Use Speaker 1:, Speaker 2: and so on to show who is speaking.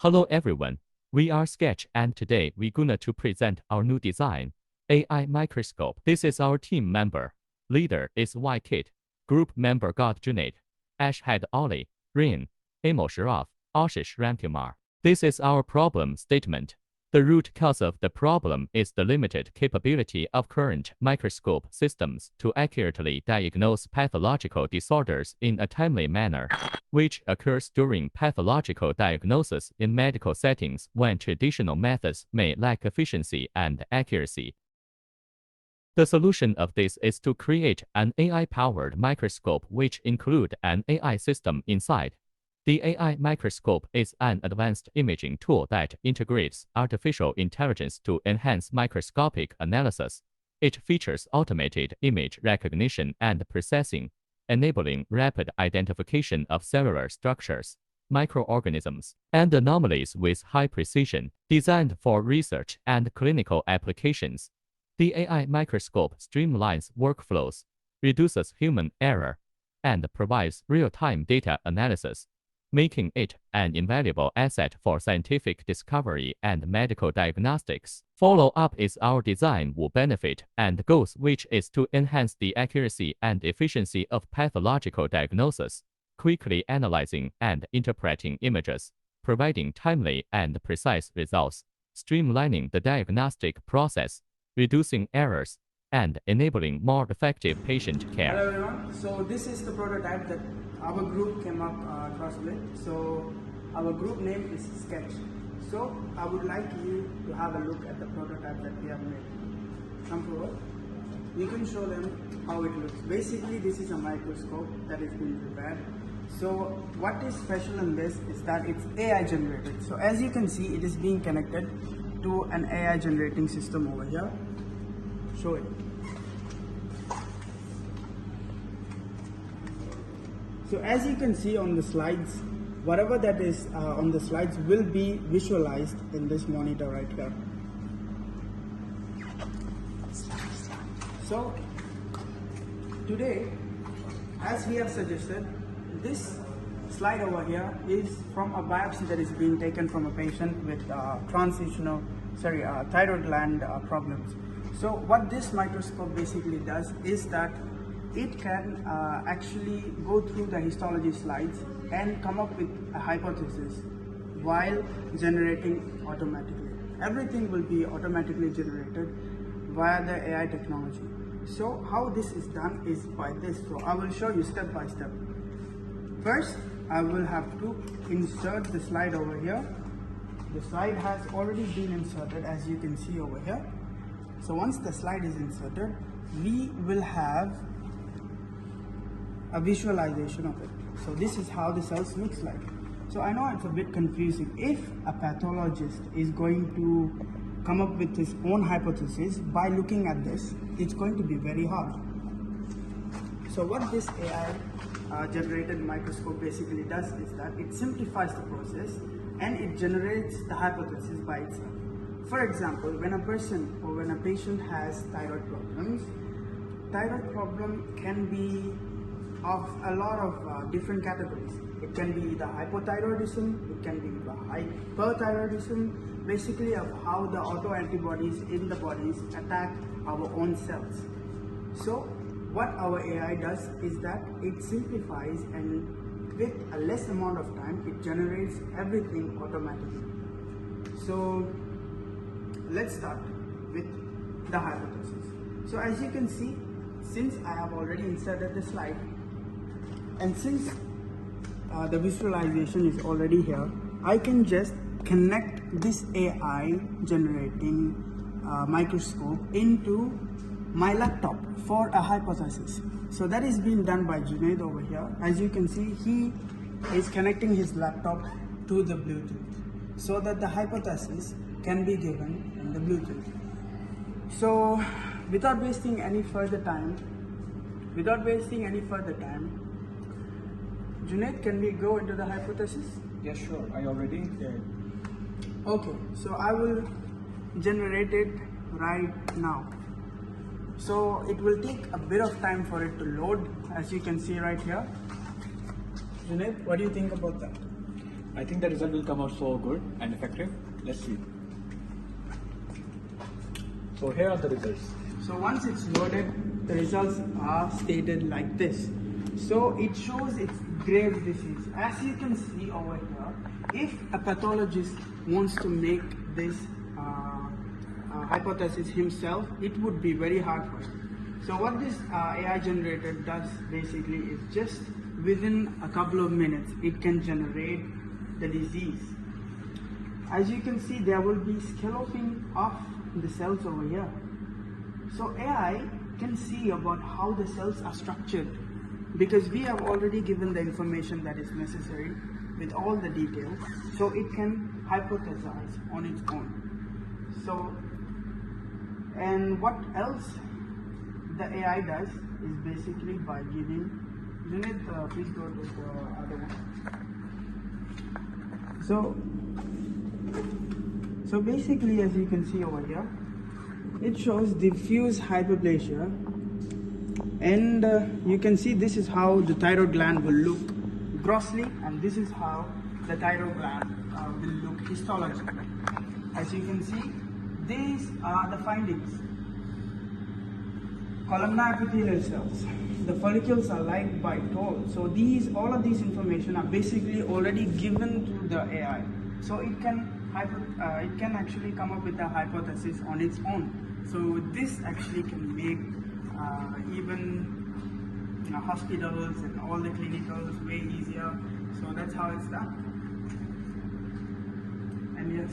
Speaker 1: Hello everyone, we are Sketch and today we're gonna to present our new design, AI Microscope. This is our team member. Leader is Y-Kit. Group member got Junaid, Ashhead Ollie, Rin, Emil Sharaf, Ashish Ramkumar. This is our problem statement. The root cause of the problem is the limited capability of current microscope systems to accurately diagnose pathological disorders in a timely manner, which occurs during pathological diagnosis in medical settings when traditional methods may lack efficiency and accuracy. The solution of this is to create an AI-powered microscope which include an AI system inside. The AI microscope is an advanced imaging tool that integrates artificial intelligence to enhance microscopic analysis. It features automated image recognition and processing, enabling rapid identification of cellular structures, microorganisms, and anomalies with high precision, designed for research and clinical applications. The AI microscope streamlines workflows, reduces human error, and provides real-time data analysis, making it an invaluable asset for scientific discovery and medical diagnostics. Follow-up is our design will benefit and goals, which is to enhance the accuracy and efficiency of pathological diagnosis, quickly analyzing and interpreting images, providing timely and precise results, streamlining the diagnostic process, reducing errors, and enabling more effective patient care.
Speaker 2: Hello everyone, so this is the prototype that our group came up across with. So our group name is Sketch. So I would like you to have a look at the prototype that we have made. Come forward. You can show them how it looks. Basically this is a microscope that is being prepared. So what is special in this is that it's AI generated. So as you can see, it is being connected to an AI generating system over here. Show it. So as you can see on the slides, whatever that is on the slides will be visualized in this monitor right here. So today, as we have suggested, this slide over here is from a biopsy that is being taken from a patient with thyroid gland problems. So what this microscope basically does is that it can actually go through the histology slides and come up with a hypothesis while generating automatically. Everything will be automatically generated via the AI technology. So how this is done is by this. So I will show you step by step. First, I will have to insert the slide over here. The slide has already been inserted, as you can see over here. So once the slide is inserted, we will have a visualization of it. So this is how the cells looks like. So I know it's a bit confusing. If a pathologist is going to come up with his own hypothesis by looking at this, it's going to be very hard. So what this AI generated microscope basically does is that it simplifies the process and it generates the hypothesis by itself. For example, when a person or when a patient has thyroid problems, thyroid problem can be of a lot of different categories. It can be the hypothyroidism, it can be the hyperthyroidism, basically of how the autoantibodies in the bodies attack our own cells. So what our AI does is that it simplifies, and with a less amount of time it generates everything automatically. So let's start with the hypothesis. So as you can see, since I have already inserted the slide, and since the visualization is already here, I can just connect this AI generating microscope into my laptop for a hypothesis. So that is being done by Junaid over here. As you can see, he is connecting his laptop to the Bluetooth so that the hypothesis can be given in the Bluetooth. So without wasting any further time, Junaid, can we go into the hypothesis?
Speaker 3: Yeah, sure. I already did.
Speaker 2: Okay, so I will generate it right now. So it will take a bit of time for it to load, as you can see right here. Junaid, what do you think about that?
Speaker 3: I think the result will come out so good and effective. Let's see. So here are the results.
Speaker 2: So once it's loaded, the results are stated like this. So it shows it's Graves' disease. As you can see over here, if a pathologist wants to make this hypothesis himself, it would be very hard for him. So what this AI generator does basically is just within a couple of minutes, it can generate the disease. As you can see, there will be scalloping of the cells over here. So AI can see about how the cells are structured because we have already given the information that is necessary with all the details, so it can hypothesize on its own. So, and what else the AI does is basically by giving, Junaid, please go to the other one. So basically, as you can see over here, it shows diffuse hyperplasia, and you can see this is how the thyroid gland will look grossly, and this is how the thyroid gland will look histologically. As you can see, these are the findings. Columnar epithelial cells. The follicles are lined by tall. So all of these information are basically already given to the AI. So it can actually come up with a hypothesis on its own. So this actually can make even hospitals and all the clinicals way easier. So that's how it's done. And yes.